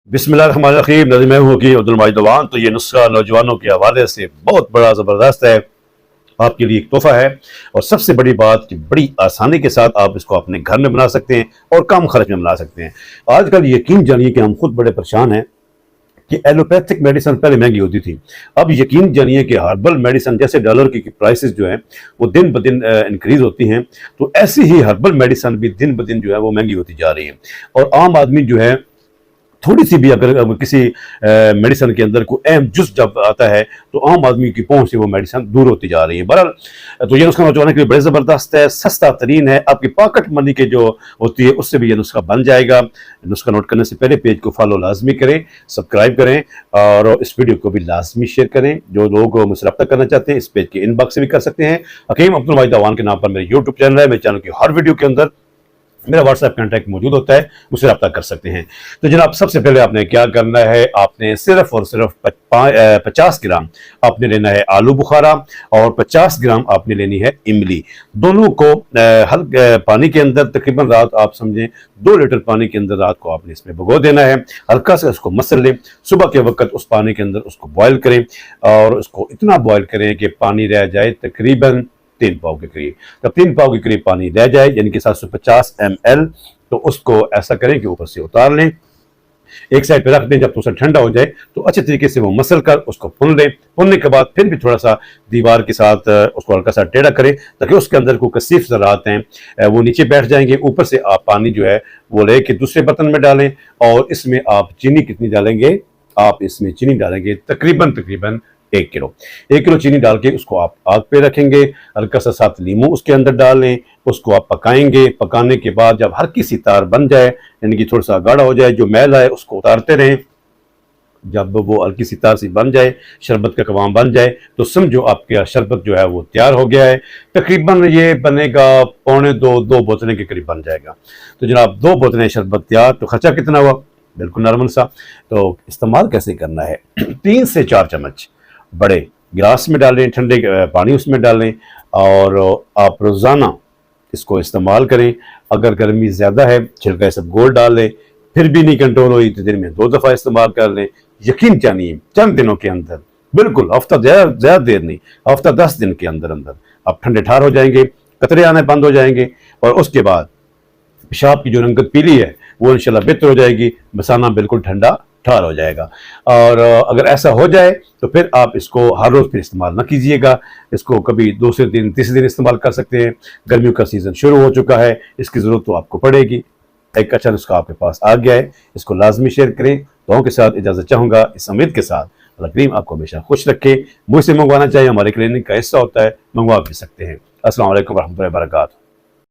बिस्मिल्लाहिर्रहमानिर्रहीम। नज़र मैं हूँ कि अब्दुल माजिद अवान। तो ये नुस्खा नौजवानों के हवाले से बहुत बड़ा ज़बरदस्त है, आपके लिए एक तोहफा है। और सबसे बड़ी बात कि बड़ी आसानी के साथ आप इसको अपने घर में बना सकते हैं और कम खर्च में बना सकते हैं। आजकल यकीन जानिए कि हम खुद बड़े परेशान हैं कि एलोपैथिक मेडिसिन पहले महंगी होती थी, अब यकीन जानिए कि हर्बल मेडिसिन जैसे डॉलर की प्राइसेस जो है वो दिन ब दिन इंक्रीज होती हैं, तो ऐसी ही हर्बल मेडिसिन भी दिन ब दिन जो है वो महंगी होती जा रही है। और आम आदमी जो है थोड़ी सी भी अगर किसी मेडिसिन के अंदर कोई अहम जुज जब आता है तो आम आदमी की पहुंच से वो मेडिसिन दूर होती जा रही है। बहरहाल तो ये नुस्खा नौजवानों के लिए बड़े ज़बरदस्त है, सस्ता तरीन है, आपकी पॉकेट मनी के जो होती है उससे भी ये नुस्खा बन जाएगा। नुस्खा नोट करने से पहले पेज को फॉलो लाजमी करें, सब्सक्राइब करें और इस वीडियो को भी लाजमी शेयर करें। जो लोग मुझसे रब्ता करना चाहते हैं इस पेज के इनबॉक्स से भी कर सकते हैं। हकीम अब्दुल माजिद अवान के नाम पर मेरे यूट्यूब चैनल है, मेरे चैनल की हर वीडियो के अंदर मेरा व्हाट्सएप कॉन्टैक्ट मौजूद होता है, मुझसे रब्ता कर सकते हैं। तो जनाब सबसे पहले आपने क्या करना है, आपने सिर्फ और सिर्फ 50 ग्राम आपने लेना है आलू बुखारा और 50 ग्राम आपने लेनी है इमली। दोनों को हल्के पानी के अंदर तकरीबन रात आप समझें 2 लीटर पानी के अंदर रात को आपने इसमें भिगो देना है। हल्का से उसको मसल लें, सुबह के वक्त उस पानी के अंदर उसको बॉयल करें और उसको इतना बॉयल करें कि पानी रह जाए तकरीबन 3 पाव के करीब। जब 3 पाव के करीब पानी रह जाए यानी कि 750 ml, तो उसको ऐसा करें कि ऊपर से उतार लें, एक साइड पे रख दें। जब थोड़ा ठंडा हो जाए तो अच्छे तरीके से वो मसल कर उसको भून लें। भूनने के बाद फिर भी थोड़ा सा दीवार के साथ उसको हल्का सा टेढ़ा करें ताकि उसके अंदर को कसीफ ज़रात हैं वो नीचे बैठ जाएंगे। ऊपर से आप पानी जो है वो ले के दूसरे बर्तन में डालें और इसमें आप चीनी कितनी डालेंगे, आप इसमें चीनी डालेंगे तकरीबन 1 किलो चीनी डाल के उसको आप आग पे रखेंगे। हल्का सा साथ लीमू उसके अंदर डाल लें, उसको आप पकाएंगे। पकाने के बाद जब हल्की सी तार बन जाए यानी कि थोड़ा सा गाढ़ा हो जाए, जो मैल है उसको उतारते रहें। जब वो हल्की सी तार सी बन जाए, शरबत का कवाम बन जाए, तो समझो आपका शरबत जो है वो तैयार हो गया है। तकरीबन ये बनेगा 2.25 बोतलें के करीब बन जाएगा। तो जनाब 2 बोतलें शरबत तैयार। तो खर्चा कितना हुआ, बिल्कुल नॉर्मल सा। तो इस्तेमाल कैसे करना है, 3 से 4 चम्मच बड़े गिलास में डालें, ठंडे पानी उसमें डालें और आप रोज़ाना इसको इस्तेमाल करें। अगर गर्मी ज़्यादा है छिलका सब गोल डाल लें, फिर भी नहीं कंट्रोल हुई तो दिन में 2 दफ़ा इस्तेमाल कर लें। यकीन जानिए चंद दिनों के अंदर, बिल्कुल हफ्ता ज़्यादा देर नहीं, हफ्ता 10 दिन के अंदर अंदर आप ठंडे ठार हो जाएंगे, कतरे आने बंद हो जाएंगे और उसके बाद पेशाब की जो रंगत पीली है वो इंशाल्लाह बेहतर हो जाएगी, बसाना बिल्कुल ठंडा ठार हो जाएगा। और अगर ऐसा हो जाए तो फिर आप इसको हर रोज़ फिर इस्तेमाल ना कीजिएगा, इसको कभी दूसरे दिन तीसरे दिन इस्तेमाल कर सकते हैं। गर्मियों का सीज़न शुरू हो चुका है, इसकी ज़रूरत तो आपको पड़ेगी। एक अच्छा नुस्खा आपके पास आ गया है, इसको लाजमी शेयर करें। दुआओं के साथ इजाज़त चाहूँगा, इस उम्मीद के साथ अल्लाह करीम आपको हमेशा खुश रखे। मुझसे मंगवाना चाहिए, हमारे क्लिनिक का हिस्सा होता है, मंगवा भी सकते हैं। अस्सलाम वालेकुम रहमतुल्लाहि व बरकातहू।